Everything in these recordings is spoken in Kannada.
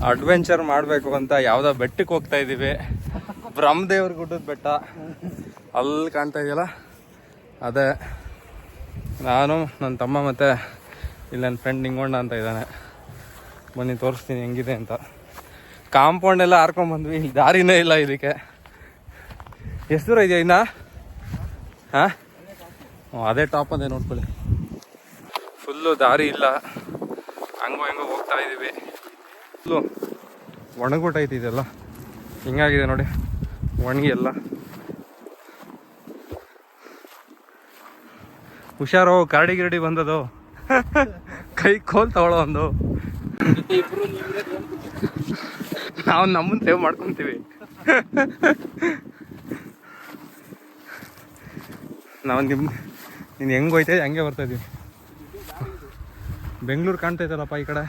ಅಡ್ವೆಂಚರ್ ಮಾಡಬೇಕು ಅಂತ ಯಾವುದೋ ಬೆಟ್ಟಕ್ಕೆ ಹೋಗ್ತಾ ಇದ್ದೀವಿ. ಬ್ರಹ್ಮದೇವ್ರ ಗುಡ್ಡದ ಬೆಟ್ಟ ಅಲ್ಲಿ ಕಾಣ್ತಾ ಇದೆಯಲ್ಲ ಅದೇ. ನಾನು ನನ್ನ ತಮ್ಮ ಮತ್ತು ಇಲ್ಲಿ ನನ್ನ ಫ್ರೆಂಡ್ ನಿಂಗೋಣ್ಣ ಅಂತ ಇದ್ದಾನೆ. ಬನ್ನಿ ತೋರಿಸ್ತೀನಿ ಹೆಂಗಿದೆ ಅಂತ. ಕಾಂಪೌಂಡ್ ಎಲ್ಲ ಹಾರ್ಕೊಂಡ್ಬಂದ್ವಿ, ದಾರಿನೇ ಇಲ್ಲ ಇದಕ್ಕೆ. ಎಷ್ಟು ದೂರ ಇದೆಯಾ ಇನ್ನ? ಹಾಂ, ಅದೇ ಟಾಪ್ ಅದೇ ನೋಡ್ಕೊಳ್ಳಿ. ಫುಲ್ಲು ದಾರಿ ಇಲ್ಲ, ಹಂಗೋ ಹೆಂಗೋ ಹೋಗ್ತಾ ಇದ್ದೀವಿ. ಫುಲ್ಲು ಒಣಗುಟ್ಟೈತಿ ಇದೆಲ್ಲ, ಹಿಂಗಾಗಿದೆ ನೋಡಿ ಒಣಗಿ ಎಲ್ಲ. ಹುಷಾರೋ, ಕರಡಿ ಗಿರಡಿ ಬಂದದು, ಕೈ ಕೋಲ್ ತಗೊಳ್ಳೋ ಒಂದು. ನಾವು ನಮ್ಮನ್ನು ಸೇವ್ ಮಾಡ್ಕೊತೀವಿ. ನಾವು ನೀನು ಹೆಂಗೆ ಹೋಯ್ತಾ ಹಂಗೆ ಬರ್ತಾ ಇದೀವಿ. ಬೆಂಗಳೂರು ಕಾಣ್ತೈತಲ್ಲಪ್ಪ ಈ ಕಡೆ,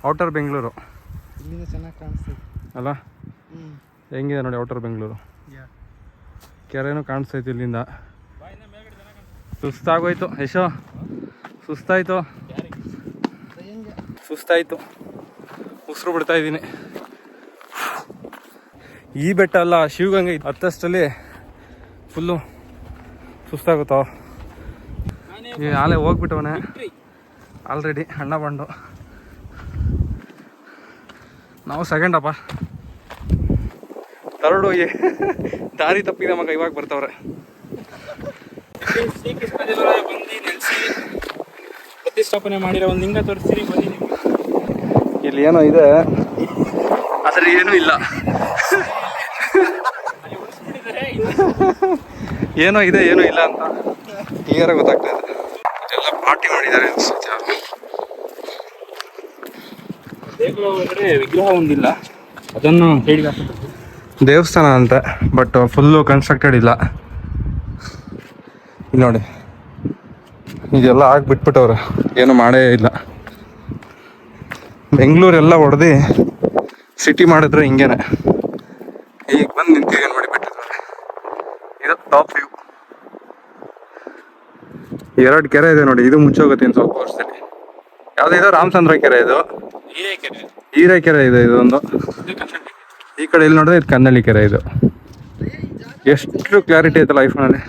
ಔಟರ್ ಬೆಂಗಳೂರು ಚೆನ್ನಾಗಿ ಕಾಣಿಸ್ತದೆ ಅಲ್ಲ? ಹೆಂಗಿದೆ ನೋಡಿ ಔಟರ್ ಬೆಂಗಳೂರು. ಕೆರೆನೂ ಕಾಣಿಸ್ತೈತಿ ಇಲ್ಲಿಂದ. ಸುಸ್ತಾಗೋಯ್ತು ಯಶೋ, ಸುಸ್ತಾಯ್ತು, ಉಸಿರು ಬಿಡ್ತಾ ಇದ್ದೀನಿ. ಈ ಬೆಟ್ಟ ಅಲ್ಲ, ಶಿವಗಂಗೆ ಹತ್ತಷ್ಟರಲ್ಲಿ ಫುಲ್ಲು ಸುಸ್ತಾಗುತ್ತೋ. ಈ ಆಲೆ ಹೋಗ್ಬಿಟ್ಟವನೆ ಆಲ್ರೆಡಿ, ಅಣ್ಣ ಬಂಡು. ನಾವು ಸೆಕೆಂಡಪ್ಪ, ತರ್ಡು. ದಾರಿ ತಪ್ಪಿದ ಮಗ ಇವಾಗ ಬರ್ತವ್ರೆ. ಪ್ರತಿಷ್ಠಾಪನೆ ಮಾಡಿರೋ ಒಂದು ಲಿಂಗ ತೋರಿಸ್ತೀರಿ ಬನ್ನಿ. ಇಲ್ಲಿ ಏನೋ ಇದೆ, ಆದರೆ ಏನೂ ಇಲ್ಲ. ಏನೋ ಇದೆ ಏನೂ ಇಲ್ಲ ಅಂತ ಕ್ಲಿಯರಾಗಿ ಗೊತ್ತಾಗ್ತಾ ಇದೆ. ಎಲ್ಲ ಪಾರ್ಟಿ ಮಾಡಿದ್ದಾರೆ ಅನ್ಸುತ್ತೆ. ವಿಗ್ರಹ ಒಂದಿಲ್ಲ, ಅದನ್ನು ಹೇಳಿ ದೇವಸ್ಥಾನ ಅಂತ, ಬಟ್ ಫುಲ್ಲು ಕನ್ಸ್ಟ್ರಕ್ಟೆಡ್ ಇಲ್ಲ. ಇಲ್ಲಿ ನೋಡಿ, ಇದೆಲ್ಲ ಬಿಟ್ಬಿಟ್ಟವ್ರೆ, ಏನು ಮಾಡೇ ಇಲ್ಲ. ಬೆಂಗಳೂರೆಲ್ಲ ಹೊಡೆದು ಸಿಟಿ ಮಾಡಿದ್ರೆ ಹಿಂಗೇನೆ. ಈಗ ಬಂದು ನಿಂತಿದೆ ನೋಡಿ ಬೆಟ್ಟದ. ಇದು ಟಾಪ್ ವ್ಯೂ. 2 ಕೆರೆ ಇದೆ ನೋಡಿ, ಇದು ಮುಚ್ಚೋಗುತ್ತೆ ಇನ್ನು ಸ್ವಲ್ಪ ವರ್ಷದಲ್ಲಿ. ಯಾವುದಿದೆ? ರಾಮಚಂದ್ರ ಕೆರೆ, ಇದು ಹೀರೆಕೆರೆ ಇದೆ. ಇದೊಂದು ಈ ಕಡೆ ಇಲ್ಲಿ ನೋಡಿದ್ರೆ ಇದು ಕನ್ನಳ್ಳಿ ಕೆರೆ. ಇದು ಎಷ್ಟು ಕ್ಲಾರಿಟಿ ಐತಲ್ಲ ಐಫೋನಲ್ಲಿ.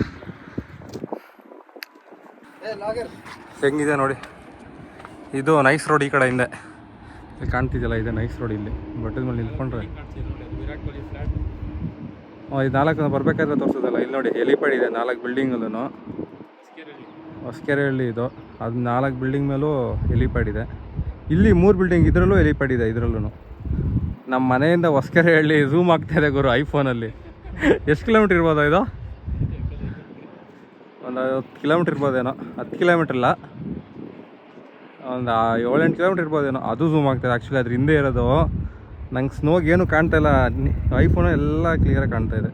ಹೆಂಗಿದೆ ನೋಡಿ. ಇದು ನೈಸ್ ರೋಡ್ ಈ ಕಡೆ ಹಿಂದೆ ಇಲ್ಲಿ ಕಾಣ್ತಿದೆಯಲ್ಲ, ಇದೆ ನೈಸ್ ರೋಡ್. ಇಲ್ಲಿ ಬೆಟ್ಟದ ಮೇಲೆ ನಿಂತ್ಕೊಂಡ್ರೆ ಇದು 4 ಬರ್ಬೇಕಾದ್ರೆ ತೋರಿಸೋದಲ್ಲ. ಇಲ್ಲಿ ನೋಡಿ ಹೆಲಿಪ್ಯಾಡ್ ಇದೆ, 4 ಬಿಲ್ಡಿಂಗಲ್ಲೂ. ಹೊಸಕೆರೆಹಳ್ಳಿ ಇದು, ಅದು 4 ಬಿಲ್ಡಿಂಗ್ ಮೇಲೂ ಹೆಲಿಪ್ಯಾಡ್ ಇದೆ. ಇಲ್ಲಿ 3 ಬಿಲ್ಡಿಂಗ್, ಇದರಲ್ಲೂ ಹೆಲಿಪ್ಯಾಡ್ ಇದೆ. ಇದರಲ್ಲೂ ನಮ್ಮ ಮನೆಯಿಂದ ಹೊಸಕೆರೆಹಳ್ಳಿ ಝೂಮ್ ಆಗ್ತಾ ಇದೆ ಗುರು ಐಫೋನಲ್ಲಿ. ಎಷ್ಟು ಕಿಲೋಮೀಟ್ರ್ ಇರ್ಬೋದಾ ಇದು? ಒಂದು 10 ಕಿಲೋಮೀಟ್ರ್ ಇರ್ಬೋದೇನೋ. 10 ಕಿಲೋಮೀಟ್ರ್ ಇಲ್ಲ, ಒಂದು 7-8 ಕಿಲೋಮೀಟ್ರ್ ಇರ್ಬೋದೇನೋ. ಅದು ಝೂಮ್ ಆಗ್ತಾಯಿದೆ. ಆ್ಯಕ್ಚುಲಿ ಅದ್ರ ಹಿಂದೆ ಇರೋದು ನಂಗೆ ಸ್ನೋಗೆ ಏನು ಕಾಣ್ತಾ ಇಲ್ಲ, ಐಫೋನು ಎಲ್ಲ ಕ್ಲಿಯರಾಗಿ ಕಾಣ್ತಾ ಇದೆ.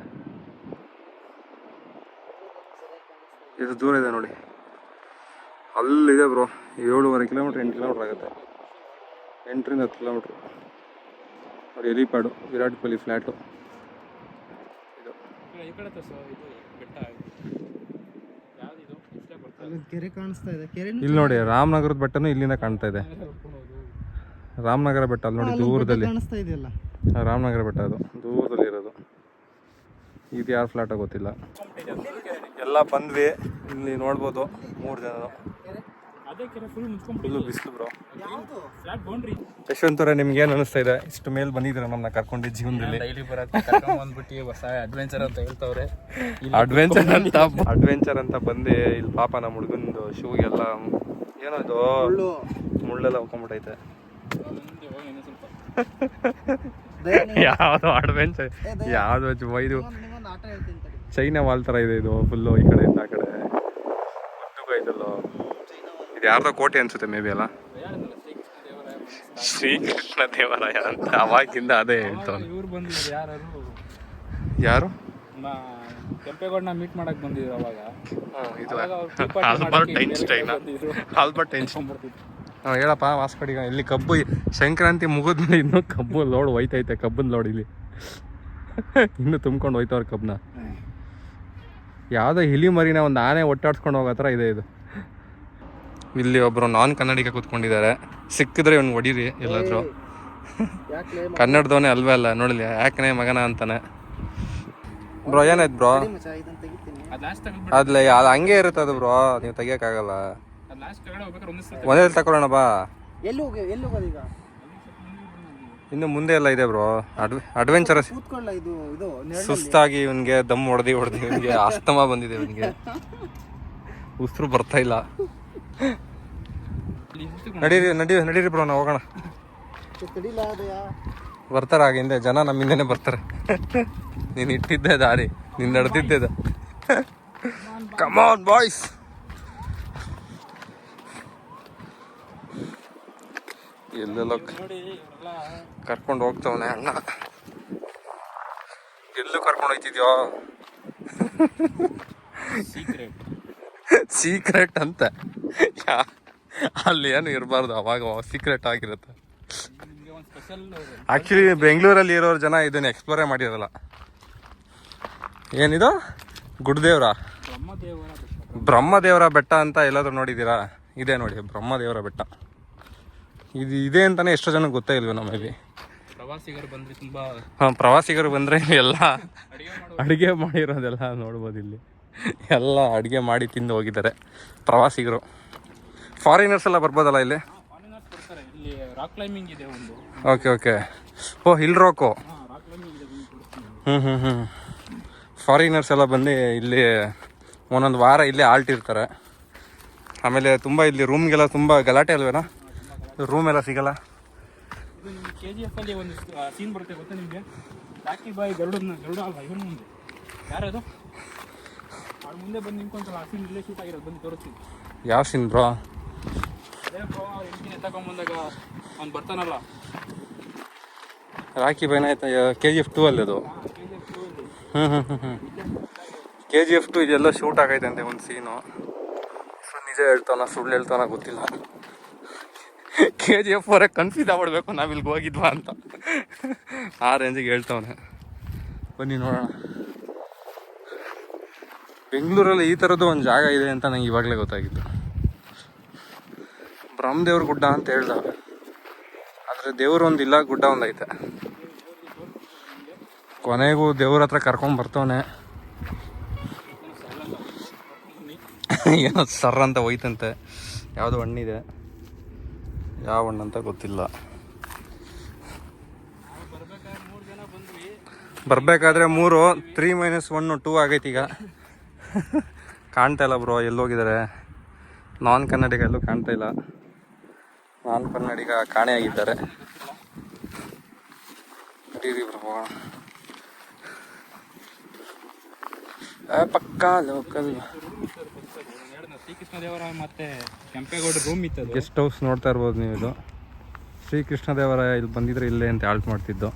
ಎಷ್ಟು ದೂರ ಇದೆ ನೋಡಿ, ಅಲ್ಲಿದೆ ಬ್ರೋ. 7.5 ಕಿಲೋಮೀಟ್ರ್ 8 ಕಿಲೋಮೀಟ್ರ್ ಆಗುತ್ತೆ. 8ರಿಂದ 10 ಕಿಲೋಮೀಟ್ರು ನೋಡಿ. ಹೆಲಿಪ್ಯಾಡು, ವಿರಾಟ್ ಕೊಹ್ಲಿ ಫ್ಲ್ಯಾಟು. ಕೆರೆ ಕಾಣಿಸ್ತಾ ಇದೆ. ಇಲ್ಲಿ ನೋಡಿ ರಾಮನಗರದ ಬೆಟ್ಟನೂ ಇಲ್ಲಿಂದ ಕಾಣ್ತಾ ಇದೆ. ರಾಮನಗರ ಬೆಟ್ಟ ಅಲ್ಲಿ ನೋಡಿ ದೂರದಲ್ಲಿ ಕಾಣಿಸ್ತಾ ಇದೆಯಲ್ಲ, ರಾಮನಗರ ಬೆಟ್ಟ ಅದು ದೂರದಲ್ಲಿ ಇರೋದು. ಇದು ಯಾರು ಫ್ಲಾಟ್ ಗೊತ್ತಿಲ್ಲ. ಎಲ್ಲ ಬಂದ್ವಿ, ಇಲ್ಲಿ ನೋಡ್ಬೋದು 3 ಜನ. ಫುಲ್ಲು ಬಿಸಿಲು ಬ್ರೋ. ಯಶವಂತವ್ರೆ, ನಿಮ್ಗೆ ಏನು ಅನಿಸ್ತಾ ಇದೆ? ಇಷ್ಟು ಮೇಲೆ ಬಂದಿದ್ದೀರ ನಮ್ಮನ್ನ ಕರ್ಕೊಂಡು ಜೀವನದಲ್ಲಿ. ಡೈಲಿ ಬರೋಕ್ಕೆ ಕರ್ಕೊಂಡ್ಬಂದ್ಬಿಟ್ಟು ಹೊಸ ಅಡ್ವೆಂಚರ್ ಅಂತ ಹೇಳ್ತವ್ರೆ. ಅಡ್ವೆಂಚರ್ ಅಂತ ಬಂದು ಇಲ್ಲಿ ಪಾಪ ನಮ್ಮ ಹುಡುಗಂದು ಶೂಗೆಲ್ಲ ಏನದು ಮುಳ್ಳೆಲ್ಲ ಹೋಗ್ಕೊಂಡ್ಬಿಟ್ಟೈತೆ. ಯಾವುದು ಅಡ್ವೆಂಚರ್, ಯಾವುದು ಇದು ಚೈನಾ ವಾಲ್ ಥರ ಇದೆ. ಇದು ಫುಲ್ಲು ಈ ಕಡೆಯಿಂದ ಆ ಕಡೆ ಐತಲ್ಲೋ. ಇದು ಯಾರ್ದೋ ಕೋಟೆ ಅನ್ಸುತ್ತೆ ಮೇ ಬಿ ಅಲ್ಲ. ಶ್ರೀಕೃಷ್ಣ ದೇವರಾಯ ಅಂತ ಅವಾಗಿಂದ ಅದೇ ಹೇಳ್ತಾನೆ. ಯಾರು? ಕೆಂಪೇಗೌಡನ ಮೀಟ್ ಮಾಡಕ್ ಬಂದಿದ್ರು ಅವಾಗ. Albert Einstein. ಹೇಳಪ್ಪ ವಾಸ್ಕಡಿಗ. ಇಲ್ಲಿ ಕಬ್ಬು ಸಂಕ್ರಾಂತಿ ಮುಗಿದ್ಮೇಲೆ ಇನ್ನೂ ಕಬ್ಬು ಲೋಡ್ ಹೋಯ್ತೈತೆ. ಕಬ್ಬನ್ ಲೋಡ್ ಇಲ್ಲಿ ಇನ್ನೂ ತುಂಬ್ಕೊಂಡು ಹೋಯ್ತವ್ರ ಕಬ್ಬನ್ನ. ಯಾವುದೋ ಹಿಲಿ ಮರಿನ ಒಂದು ಆನೆ ಒಟ್ಟಾಡ್ಸ್ಕೊಂಡು ಹೋಗೋ ಥರ ಇದೆ ಇದು. ಇಲ್ಲಿ ಒಬ್ಬರು ನಾನ್ ಕನ್ನಡಿಗ ಕೂತ್ಕೊಂಡಿದ್ದಾರೆ. ಸಿಕ್ಕಿದ್ರೆ ಇವ್ನು ಹೊಡೀರಿ ಎಲ್ಲಾದರೂ. ಕನ್ನಡದವನೇ ಅಲ್ವೇ ಅಲ್ಲ ನೋಡಲಿ ಯಾಕನೇ ಮಗನ ಅಂತಾನೆ. ಬ್ರೋ ಏನಾಯ್ತು ಬ್ರೋ? ಅದು ಲಾಸ್ಟ್ ಅದ್ಲೆ ಅದು ಹಂಗೆ ಇರುತ್ತೆ ಅದು ಬ್ರೋ, ನೀವು ತೆಗಿಯೋಕ್ಕಾಗಲ್ಲ. ಅದು ಲಾಸ್ಟ್ ಕೆಳಗಡೆ ಹೋಗ್ಬೇಕಾದ್ರೆ ಒಂದೇ ಒಂದೇ ತಗೊಳ್ಳೋಣ ಬಾ. ಎಲ್ಲಿ ಹೋಗೋದು ಈಗ? ಇನ್ನು ಮುಂದೆ ಎಲ್ಲ ಇದೆ ಬ್ರೋ, ಅಡ್ವೆಂಚರಸ್. ಕೂತ್ಕೊಳ್ಳ ಇದು ಸುಸ್ತಾಗಿ ಇವನ್ಗೆ ದಮ್ ಹೊಡೆದಿ ಇವನ್ಗೆ ಅಸ್ತಮ ಬಂದಿದೆ ಇವನ್ಗೆ, ಉಸಿರು ಬರ್ತಾ ಇಲ್ಲ. ನಡೀರಿ ಬ್ರೋ, ನಾವು ಹೋಗೋಣ. ಬರ್ತಾರೆ ಆಗಿಂದೆ ಜನ, ನಮ್ಮಿಂದನೇ ಬರ್ತಾರೆ. ನೀನು ಇಟ್ಟಿದ್ದೆ ದಾರಿ, ನೀನು ನಡೆದಿದ್ದೆ. ಕಮಾನ್ ಬಾಯ್ಸ್. ಎಲ್ಲೆಲ್ಲ ಕರ್ಕೊಂಡು ಹೋಗ್ತವನೆ ಅಣ್ಣ. ಎಲ್ಲೂ ಕರ್ಕೊಂಡು ಹೋಗ್ತಿದ್ಯೋ? ಸೀಕ್ರೆಟ್ ಅಂತ ಅಲ್ಲಿ ಏನು ಇರಬಾರ್ದು, ಅವಾಗ ಸೀಕ್ರೆಟ್ ಆಗಿರುತ್ತೆ. ಆಕ್ಚುಲಿ ಬೆಂಗಳೂರಲ್ಲಿ ಇರೋರು ಜನ ಇದನ್ನ ಎಕ್ಸ್ಪ್ಲೋರೇ ಮಾಡಿರಲ್ಲ. ಏನಿದು ಗುಡ್ದೇವ್ರ? ಬ್ರಹ್ಮದೇವರ ಬೆಟ್ಟ ಅಂತ ಎಲ್ಲಾದ್ರೂ ನೋಡಿದ್ದೀರಾ? ಇದೆ ನೋಡಿ ಬ್ರಹ್ಮದೇವರ ಬೆಟ್ಟ. ಇದು ಇದೆ ಅಂತಾನೆ ಎಷ್ಟೋ ಜನಕ್ಕೆ ಗೊತ್ತೇ ಇಲ್ವ ನಮಗೆ. ಪ್ರವಾಸಿಗರು ಬಂದರೆ ಎಲ್ಲ ಅಡುಗೆ ಮಾಡಿರೋದೆಲ್ಲ ನೋಡ್ಬೋದು. ಇಲ್ಲಿ ಎಲ್ಲ ಅಡುಗೆ ಮಾಡಿ ತಿಂದು ಹೋಗಿದ್ದಾರೆ ಪ್ರವಾಸಿಗರು. ಫಾರಿನರ್ಸ್ ಎಲ್ಲ ಬರ್ಬೋದಲ್ಲ ಇಲ್ಲಿ? ಓಕೆ. ಓ ಹಿಲ್ ರಾಕು. ಫಾರಿನರ್ಸ್ ಎಲ್ಲ ಬಂದು ಇಲ್ಲಿ ಒಂದೊಂದು ವಾರ ಇಲ್ಲೇ ಆಲ್ಟ್ ಇರ್ತಾರೆ. ಆಮೇಲೆ ತುಂಬ ಇಲ್ಲಿ ರೂಮ್ಗೆಲ್ಲ ತುಂಬ ಗಲಾಟೆ ಅಲ್ವೇನಾ, ರೂಮ್ ಎಲ್ಲ ಸಿಗಲ್ಲ. KGF ಅಲ್ಲಿ ಒಂದು ಸೀನ್ ಬರುತ್ತೆ ಗೊತ್ತಾ ನಿಮಗೆ? ರಾಕಿ ಬಾಯಿ ಗರುಡ ಅಲ್ವಾ ಇವನು ಮುಂದೆ ಯಾರದು ಅವ್ರ ಮುಂದೆ ಬಂದು ನಿಂತ್ಕೊಂತಲ್ಲ, ಆ ಸೀನ್ ಇಲ್ಲೇ ಶೂಟ್ ಆಗಿರೋದು, ಬಂದು ತೋರಿಸ್ತೀನಿ. ಯಾವ ಸೀನ್ ಬ್ರೋ? ಅದೇ ಬ್ರೋ, ಎಂಟಿನ ಎತ್ತಕೊಂಬಂದಾಗ ಅವ್ನು ಬರ್ತಾನಲ್ಲ ರಾಕಿ ಬೈನ ಆಯ್ತಾ? KGF 2 ಅಲ್ಲಿ ಅದು. KGF 2 ಇದೆಲ್ಲ ಶೂಟ್ ಆಗೈತೆ ಅಂತೆ ಒಂದು ಸೀನು. ನಿಜ ಹೇಳ್ತಾನ ಸುಳ್ಳು ಹೇಳ್ತಾನ ಗೊತ್ತಿಲ್ಲ. KGF ಅವರೇ ಕನ್ಫ್ಯೂಸ್ ಆಗ್ಬಿಡ್ಬೇಕು ನಾವು ಇಲ್ಲಿಗೆ ಹೋಗಿದ್ವಾ ಅಂತ, ಆ ರೇಂಜಿಗೆ ಹೇಳ್ತವನೆ. ಬನ್ನಿ ನೋಡೋಣ. ಬೆಂಗಳೂರಲ್ಲಿ ಈ ಥರದ್ದು ಒಂದು ಜಾಗ ಇದೆ ಅಂತ ನಂಗೆ ಇವಾಗಲೇ ಗೊತ್ತಾಗಿತ್ತು. ಬ್ರಹ್ಮದೇವ್ರ ಗುಡ್ಡ ಅಂತ ಹೇಳ್ದ, ಆದರೆ ದೇವ್ರು ಒಂದಿಲ್ಲ, ಗುಡ್ಡ ಒಂದೈತೆ. ಕೊನೆಗೂ ದೇವ್ರ ಹತ್ರ ಕರ್ಕೊಂಬರ್ತವನೆ. ಏನೋ ಸರ್ರ ಅಂತ ಹೋಯ್ತಂತೆ. ಯಾವುದೋ ಹಣ್ಣಿದೆ, ಯಾವ ಹಣ್ಣು ಅಂತ ಗೊತ್ತಿಲ್ಲ. ಬರಬೇಕಾದ್ರೆ 3 3 - 1 2 ಆಗೈತೆ ಈಗ. ಕಾಣ್ತಾ ಇಲ್ಲ ಬ್ರೋ, ಎಲ್ಲೋಗಿದ್ದಾರೆ? ನಾನ್ ಕನ್ನಡಿಗ ಎಲ್ಲೂ ಕಾಣ್ತಾ ಇಲ್ಲ. ನಾನ್ ಕನ್ನಡಿಗ ಕಾಣೆಯಾಗಿದ್ದಾರೆ. ನಡೀರಿ ಬ್ರೋ, ಪಕ್ಕಾ ಲೋಕಲ್. ಶ್ರೀಕೃಷ್ಣದೇವರ ಮತ್ತೆ ಕೆಂಪೇಗೌಡ ರೂಮ್ ಇತ್ತು. ಗೆಸ್ಟ್ ಹೌಸ್ ನೋಡ್ತಾ ಇರ್ಬೋದು ನೀವು. ಇದು ಶ್ರೀಕೃಷ್ಣದೇವರಾಯ ಇಲ್ಲಿ ಬಂದಿದ್ರೆ ಇಲ್ಲೇ ಅಂತ ಆಲ್ಟ್ ಮಾಡ್ತಿದ್ದು.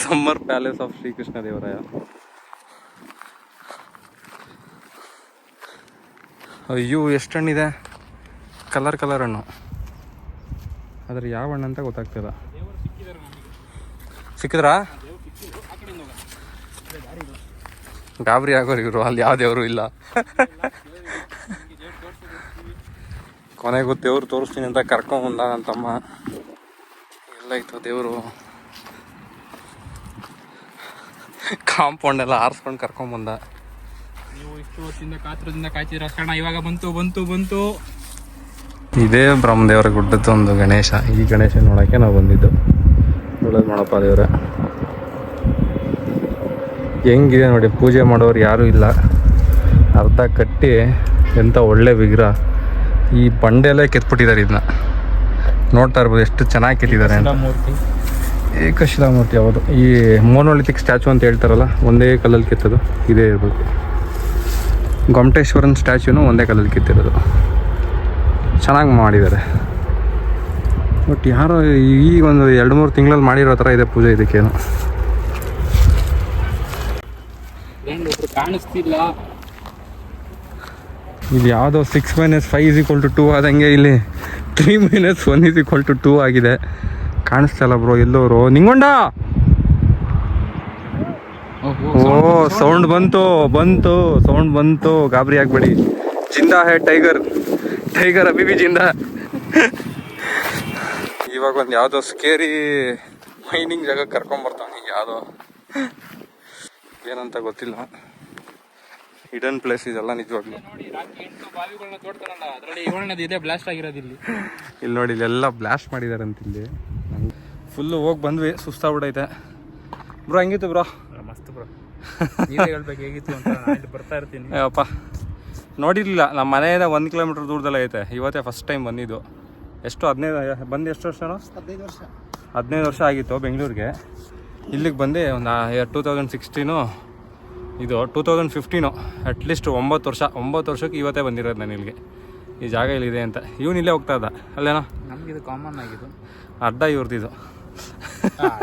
Summer palace of Srikrishnadevaraya. ಅಯ್ಯೋ ಎಷ್ಟು ಹಣ್ಣಿದೆ, ಕಲರ್ ಹಣ್ಣು. ಆದರೆ ಯಾವ ಹಣ್ಣು ಅಂತ ಗೊತ್ತಾಗ್ತಿಲ್ಲ. ಸಿಕ್ಕಿದ್ರಾ? ಗಾಬರಿ ಆಗೋರು ಇವರು, ಅಲ್ಲಿ ಯಾವ ದೇವರು ಇಲ್ಲ. ಕೊನೆಗೂ ದೇವ್ರು ತೋರಿಸ್ತೀನಿ ಅಂತ ಕರ್ಕೊಂಬಂದ ನನ್ನ ತಮ್ಮ. ಎಲ್ಲೈತು ದೇವರು? ಕಾಂಪೌಂಡ್ ಎಲ್ಲ ಆರಿಸ್ಕೊಂಡು ಕರ್ಕೊಂಬಂದ. ನೀವು ಇಷ್ಟು ವರ್ಷದಿಂದ ಕಾತ್ರದಿಂದ ಕಾಯ್ತಿದ್ರ ಅಷ್ಟಣ, ಇವಾಗ ಬಂತು. ಇದೇ ಬ್ರಹ್ಮದೇವರ ಗುಡ್ಡದ್ದು ಒಂದು ಗಣೇಶ. ಈ ಗಣೇಶ ನೋಡೋಕ್ಕೆ ನಾವು ಬಂದಿದ್ದು. ಒಳ್ಳೇದು ಮಾಡಪ್ಪ ದೇವ್ರೆ. ಹೆಂಗಿದೆ ನೋಡಿ, ಪೂಜೆ ಮಾಡೋರು ಯಾರೂ ಇಲ್ಲ. ಅರ್ಧ ಕಟ್ಟಿ ಎಂಥ ಒಳ್ಳೆ ವಿಗ್ರಹ. ಈ ಬಂಡೆಯಲ್ಲೇ ಕೆತ್ಬಿಟ್ಟಿದ್ದಾರೆ ಇದನ್ನ. ನೋಡ್ತಾ ಇರ್ಬೋದು ಎಷ್ಟು ಚೆನ್ನಾಗಿ ಕೆತ್ತಿದ್ದಾರೆ. ಏಕಶಿಲಾಮೂರ್ತಿ ಯಾವುದು? ಈ ಮೋನೋಲಿಥಿಕ್ ಸ್ಟ್ಯಾಚು ಅಂತ ಹೇಳ್ತಾರಲ್ಲ, ಒಂದೇ ಕಲ್ಲಲ್ಲಿ ಕೆತ್ತೋದು ಇದೇ ಇರಬೇಕು. ಗೊಮ್ಮಟೇಶ್ವರನ ಸ್ಟ್ಯಾಚ್ಯೂನು ಒಂದೇ ಕಲ್ಲಲ್ಲಿ ಕೆತ್ತಿರೋದು. ಚೆನ್ನಾಗಿ ಮಾಡಿದ್ದಾರೆ. ಬಟ್ ಯಾರೋ ಈಗ ಒಂದು 2-3 ತಿಂಗಳಲ್ಲಿ ಮಾಡಿರೋ ಥರ ಇದೆ ಪೂಜೆ. ಇದಕ್ಕೇನು ಕಾಣಿಸ್ತಿಲ್ಲ. ಇಲ್ಲಿ ಯಾವುದೋ 6 - 5 = 2 ಆದಂಗೆ ಇಲ್ಲಿ 3 - 1 = 2 ಆಗಿದೆ. ಕಾಣಿಸ್ತಲ್ಲ ಬ್ರೋ ಎಲ್ಲೋರು? ನಿಂಗೊಂಡ ಓ ಸೌಂಡ್ ಬಂತು. ಗಾಬರಿ ಆಗ್ಬೇಡಿ. ಜಿಂದಾ ಹೇ ಟೈಗರ್, ಅಭಿವಿ ಜಿಂದಾ. ಇವಾಗ ಒಂದು ಯಾವುದೋ ಸ್ಕೇರಿ ಮೈನಿಂಗ್ ಜಾಗ ಕರ್ಕೊಂಬರ್ತಾನೆ ಯಾವುದೋ ಏನಂತ ಗೊತ್ತಿಲ್ಲ. ಹಿಡನ್ ಪ್ಲೇಸ್ ಇದೆಲ್ಲ ನಿಜವಾಗ್ಲೂ. ನೋಡಿ ರಾತ್ರಿ 8 ಬಾವಿಗಳನ್ನ ತೋಡ್ತಾರಲ್ಲ ಅದರಲ್ಲಿ ಇವಣ್ಣದು ಇದೆ ಬ್ಲಾಸ್ಟ್ ಆಗಿರೋದು ಇಲ್ಲಿ ನೋಡಿ ಇಲ್ಲೆಲ್ಲ ಬ್ಲಾಸ್ಟ್ ಮಾಡಿದ್ದಾರೆ ಅಂತ ಇಲ್ಲಿ. ಫುಲ್ಲು ಹೋಗಿ ಬಂದ್ವಿ, ಸುಸ್ತಾಗ್ಬಿಟ್ಟೈತೆ ಬ್ರೋ. ಹೆಂಗಿತ್ತು ಬ್ರೋ? ಮಸ್ತ್ ಬ್ರೋ. ನೀವೇ ಹೇಳ್ಬೇಕು ಹೇಗಿತ್ತು ಅಂತ. ನಾನು ಬರ್ತಾ ಇರ್ತೀನಿ. ಅಪ್ಪ ನೋಡಿರಲಿಲ್ಲ, ನಮ್ಮ ಮನೆಯಿಂದ 1 ಕಿಲೋಮೀಟ್ರ್ ದೂರದಲ್ಲೇ ಐತೆ. ಇವತ್ತೇ ಫಸ್ಟ್ ಟೈಮ್ ಬಂದಿದ್ದು. ಎಷ್ಟು 15 ಬಂದು ಎಷ್ಟು ವರ್ಷನೋ? 15 ವರ್ಷ. 15 ವರ್ಷ ಆಗಿತ್ತು ಬೆಂಗಳೂರಿಗೆ. ಇಲ್ಲಿಗೆ ಬಂದು ಒಂದು 2016 ಇದು 2015 ಅಟ್ಲೀಸ್ಟ್ 9 ವರ್ಷ. 9 ವರ್ಷಕ್ಕೆ ಇವತ್ತೇ ಬಂದಿರೋದು ನಾನು ಇಲ್ಲಿಗೆ. ಈ ಜಾಗ ಇಲ್ಲಿದೆ ಅಂತ. ಇವನು ಇಲ್ಲೇ ಹೋಗ್ತಾ ಇದ್ದ ಅಲ್ಲೇನೋ. ನಮಗಿದು ಕಾಮನ್ ಆಗಿದ್ದು. ಅಡ್ಡ ಇವ್ರದ್ದು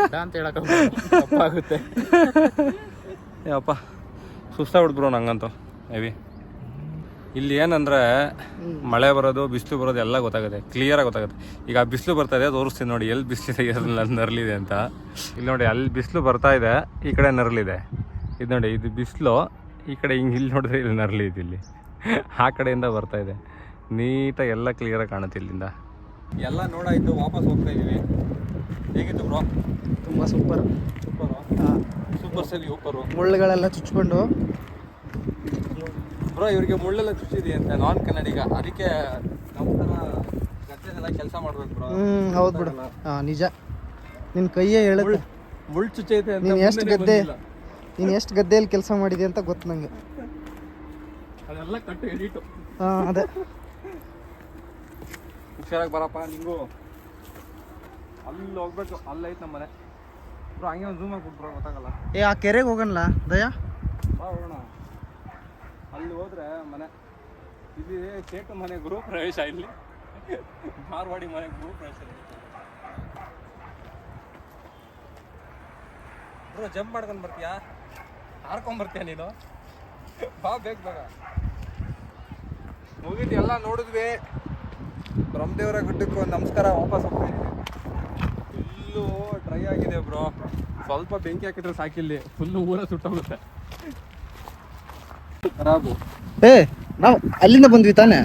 ಅಡ್ಡ ಅಂತ ಹೇಳೋಕ್ಕಾಗುತ್ತೆ. ಯಪ್ಪ ಸುಸ್ತಾಗ್ಬಿಡ್ತು ಬ್ರೋ ನಂಗಂತೂ ಹೆವಿ. ಇಲ್ಲಿ ಏನಂದರೆ ಮಳೆ ಬರೋದು ಬಿಸಿಲು ಬರೋದು ಎಲ್ಲ ಗೊತ್ತಾಗುತ್ತೆ, ಕ್ಲಿಯರಾಗಿ ಗೊತ್ತಾಗುತ್ತೆ. ಈಗ ಬಿಸಿಲು ಬರ್ತಾ ಇದೆ, ತೋರಿಸ್ತೀನಿ ನೋಡಿ ಎಲ್ಲಿ ಬಿಸಿಲಿದೆ, ಎಲ್ಲಿ ನರಳಿದೆ ಅಂತ. ಇಲ್ಲಿ ನೋಡಿ ಅಲ್ಲಿ ಬಿಸಿಲು ಬರ್ತಾ ಇದೆ, ಈ ಕಡೆ ನರಳಿದೆ. ಇದು ನೋಡಿ ಇದು ಬಿಸಿಲು, ಈ ಕಡೆ ಹಿಂಗೆ ಇಲ್ಲಿ ನೋಡಿದ್ರೆ ಇಲ್ಲಿ ನರಳಿದೆ. ಇಲ್ಲಿ ಆ ಕಡೆಯಿಂದ ಬರ್ತಾ ಇದೆ. ನೀಟಾಗಿ ಎಲ್ಲ ಕ್ಲಿಯರಾಗಿ ಕಾಣುತ್ತೆ ಇಲ್ಲಿಂದ. ಎಲ್ಲ ನೋಡಾಯಿತು, ವಾಪಸ್ ಹೋಗ್ತಾ ಇದ್ದೀವಿ. ಹೇಗಿತ್ತು ಬ್ರೋ? ತುಂಬ ಸೂಪರ್. ಸೂಪರು. ಹಾಂ, ಸೂಪರ್ ಸರಿ ಸೂಪರು. ಮುಳ್ಳುಗಳೆಲ್ಲ ಚುಚ್ಕೊಂಡು ಬ್ರೋ ಇವ್ರಿಗೆ ಮುಳ್ಳೆಲ್ಲ ಚುಚ್ಚಿದೆ ಅಂತ ನಾನ್ ಕನ್ನಡಿಗ, ಅದಕ್ಕೆ ನಮ್ಮ ಥರ ಗದ್ದೆನೆಲ್ಲ ಕೆಲಸ ಮಾಡ್ಬೇಕು ಬ್ರೋ. ಹೌದು ಬಿಡು. ಹಾಂ ನಿಜ, ನಿನ್ನ ಕೈಯೇ ಹೇಳುತ್ತೆ ಮುಳ್ಳು ಚುಚ್ಚೈತೆ ಅಂತ. ನೀನು ಎಷ್ಟು ಗದ್ದೆಯಲ್ಲಿ ಕೆಲಸ ಮಾಡಿದೆ ಅಂತ ಗೊತ್ತು ನನಗೆ. ಅದೆಲ್ಲ ಕಟ್ಟು ಎಡಿಟು. ಹಾಂ ಅದೇ. ಹುಷಾರಾಗಿ ಬರಪ್ಪ ನಿಂಗು. ಅಲ್ಲಿ ಹೋಗ್ಬೇಕು, ಅಲ್ಲೈತೆ ನಮ್ಮ ಮನೆ ಬ್ರೋ. ಹಂಗೆ ಒಂದು ಝೂಮ್ ಹಾಕ್ಬಿಟ್ಟು ಬ್ರೋ, ಗೊತ್ತಾಗಲ್ಲ. ಆ ಕೆರೆಗೆ ಹೋಗೋಣ ದಯಾ, ಬಾ ಹೋಗೋಣ. ಅಲ್ಲಿ ಹೋದ್ರೆ ಮನೆ ಇಲ್ಲಿ ಕೇಟು ಮನೆ ಗೃಹ ಪ್ರವೇಶ, ಇಲ್ಲಿ ಮಾರ್ವಾಡಿ ಮನೆ ಗೃಹ ಪ್ರವೇಶ. ಬ್ರೋ ಜಂಪ್ ಮಾಡ್ಕೊಂಡು ಬರ್ತೀಯಾ? ಹಾರ್ಕೊಂಬರ್ತೀಯ ನೀನು? ಬಾ ಬೇಗ ಬೇಗ. ಮುಗಿದು ಎಲ್ಲ ನೋಡಿದ್ವಿ. ಬ್ರಹ್ಮದೇವರ ಗುಡ್ಡಕ್ಕೆ ಒಂದು ನಮಸ್ಕಾರ, ವಾಪಸ್ ಹೋಗ್ತಾ ಇದ್ವಿ. ಫುಲ್ಲು ಡ್ರೈ ಆಗಿದೆ ಬ್ರೋ. ಸ್ವಲ್ಪ ಬೆಂಕಿ ಹಾಕಿದ್ರೆ ಸಾಕಿಲ್ಲಿ, ಫುಲ್ಲು ಊರ ಸುಟ್ಟೋಗುತ್ತೆ. ಖರಾಬು. ನಾವು ಅಲ್ಲಿಂದ ಬಂದ್ವಿ ತಾನೇ.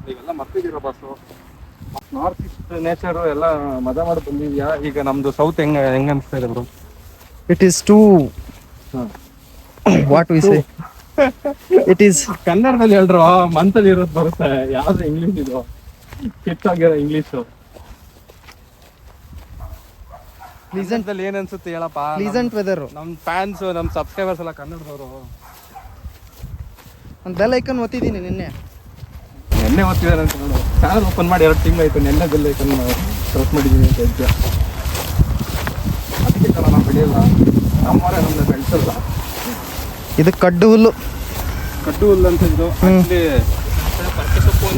ನೀವೆಲ್ಲ ಮರ್ತಿದ್ದೀರ ಬಾಸು. ನಾರ್ತ್ ಈಸ್ಟ್ ನೇಚರು ಎಲ್ಲ ಮಜಾ ಮಾಡಿ ಬಂದಿದ್ಯಾ? ಈಗ ನಮ್ದು ಸೌತ್ ಹೆಂಗ ಅನಿಸ್ತಾ ಇದೆ bro? It is to what we say, it is ಕನ್ನಡದಲ್ಲಿ ಹೇಳ್ರು, ಮಂತಲ್ಲಿ ಇರೋದು ಬರುತ್ತೆ. ಯಾವ್ದು ಇಂಗ್ಲೀಷ್ ಇದು ಕಿತ್ತಾಗಿರೋ ಇಂಗ್ಲೀಷು. ಪ್ಲೀಸೆಂಟ್ ಅಲ್ಲಿ ಏನ್ ಅನ್ಸುತ್ತೆ ಹೇಳಪ್ಪ? Pleasant weather. ನಮ್ ಫ್ಯಾನ್ಸ್, ನಮ್ ಸಬ್ಸ್ಕ್ರೈಬರ್ಸ್ ಎಲ್ಲ ಕನ್ನಡದವರು. ಒಂದು ಬೆಲ್ ಐಕನ್ ಒತ್ತಿದ್ದೀನಿ ನಿನ್ನೆ ಓದ್ತಿದ್ದಾರೆ ಅಂತ ನೋಡು. ಚಾನಲ್ ಓಪನ್ ಮಾಡಿ 2 ತಿಂಗಳಾಯ್ತು. ನೆನ್ನೆ ಬೆಲ್ ಐಕನ್ ಪ್ರೆಸ್ ಮಾಡಿದ್ದೀನಿ ಅಂತ ಹೇಳ್ತೀಯ. ಅದಕ್ಕೆ ಕಣ ನಾವು ಬೆಳೆಯಲ್ಲ, ನಮ್ಮವರೇ ನಮ್ಮನ್ನ ಬೆಳೆಸಲ್ಲ. ಇದು ಕಡ್ಡು ಹುಲ್ಲು. ಕಡ್ಡು ಹುಲ್ಲು ಅಂತ ಇದು.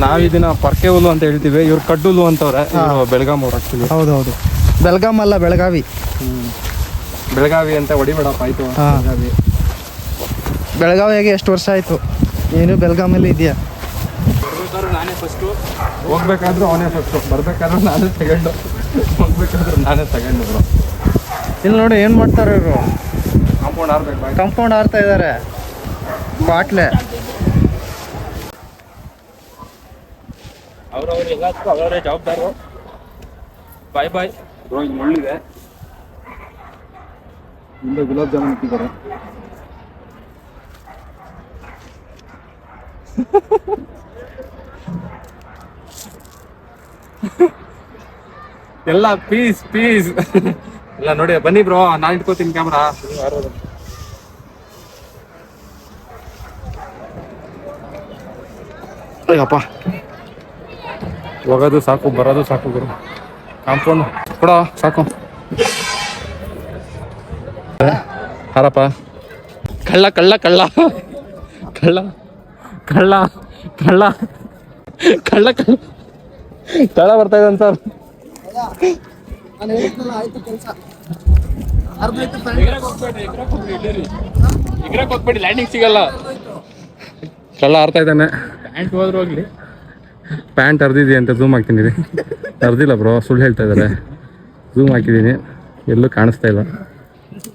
ನಾವಿದಿನ ಪರ್ಕೆ ಹುಲ್ಲು ಅಂತ ಹೇಳ್ತೀವಿ, ಇವ್ರು ಕಡ್ಡು ಹುಲ್ಲು ಅಂತವ್ರೆ. ಬೆಳಗಾಂ ಅವ್ರು ಆಕ್ಚುಲಿ. ಹೌದೌದು, ಬೆಳಗಾಂ ಅಲ್ಲ ಬೆಳಗಾವಿ. ಬೆಳಗಾವಿ ಅಂತ ಹೊಡಿಬೇಡಪ್ಪ ಆಯ್ತು. ಬೆಳಗಾವಿಯಾಗಿ ಎಷ್ಟು ವರ್ಷ ಆಯ್ತು? ನೀನು ಬೆಳಗಾಮಲ್ಲಿ ಇದೆಯಾ? ಬರ್ಬೇಕಾದ್ರೆ ನಾನೇ ಫಸ್ಟು, ಹೋಗ್ಬೇಕಾದ್ರೂ ಅವನೇ ಫಸ್ಟು, ಬರ್ಬೇಕಾದ್ರೂ ನಾನೇ ಸೆಕೆಂಡು, ಹೋಗ್ಬೇಕಾದ್ರೂ ನಾನೇ ಸೆಕೆಂಡು ಬ್ರೋ. ಇಲ್ಲಿ ನೋಡಿ ಏನು ಮಾಡ್ತಾರೆ ಇವರು, ಕಾಂಪೌಂಡ್ ಆರ್ಬೇಕು. ಕಾಂಪೌಂಡ್ ಆರ್ತಾ ಇದ್ದಾರೆ ಬಾಟ್ಲೆ. ಅವ್ರವ್ರು ಎಲ್ಲದಕ್ಕೂ ಅವರವರೇ ಜವಾಬ್ದಾರು. ಬಾಯ್ ಬಾಯ್ ಬ್ರೋ. ಇಲ್ಲಿ ಮುಳ್ಳಿದೆ, ಮುಂದೆ ಗುಲಾಬ್ ಜಾಮೂನ್ ಇಟ್ಟಿದ್ದಾರೆ. ಎಲ್ಲ ಪೀಸ್ ಪೀಸ್ ಎಲ್ಲ ನೋಡಿ. ಬನ್ನಿ ಬ್ರೋ, ನಾನು ಇಟ್ಕೋತೀನಿ ಕ್ಯಾಮ್ರಾ. ಅಯ್ಯಪ್ಪ, ಹೋಗೋದು ಸಾಕು, ಬರೋದು ಸಾಕು ಗುರು. ಕಾಂಪೌಂಡ್ ಕೂಡ ಸಾಕು. ಹಾರಪ್ಪ. ಕಳ್ಳ ಕಳ್ಳ ಕಳ್ಳ ಕಳ್ಳ ಕಳ್ಳ ಕಳ್ಳ ಕಳ್ಳ ಕಳ್ಳ ಕಳ್ಳ ಬರ್ತಾ ಇದೆ ಅಂತ. ಎಗ್ರಕ್ಕೆ ಹೋಗ್ಬೇಡಿ, ಲ್ಯಾಂಡಿಂಗ್ ಸಿಗಲ್ಲ. ಕಳ್ಳ ಆರ್ತಾ ಇದ್ದಾನೆ. ಪ್ಯಾಂಟ್ ಹೋದ್ರು ಹೋಗ್ಲಿ. ಪ್ಯಾಂಟ್ ಹರಿದಿದೆ ಅಂತ ಝೂಮ್ ಹಾಕ್ತೀನಿ. ಹರಿದಿಲ್ಲ ಬ್ರೋ, ಸುಳ್ಳು ಹೇಳ್ತಾ ಇದ್ದಾರೆ. ಝೂಮ್ ಹಾಕಿದ್ದೀನಿ, ಎಲ್ಲೂ ಕಾಣಿಸ್ತಾ ಇಲ್ಲ.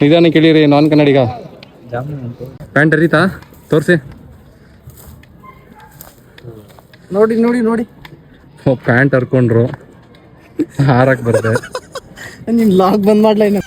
ನಿಧಾನ ಕೇಳಿರಿ, ನಾನ್ ಕನ್ನಡಿಗ. ಪ್ಯಾಂಟ್ ಹರಿತಾ ತೋರಿಸಿ. ನೋಡಿ ನೋಡಿ ನೋಡಿ ಪ್ಯಾಂಟ್ ಹರ್ಕೊಂಡ್ರು ಹಾರಕ್ಕೆ ಬರ್ದೆ ನಿನ್ ಲಾಗ್ ಬಂದ್ ಮಾಡ್ಲ ಇನ್ನು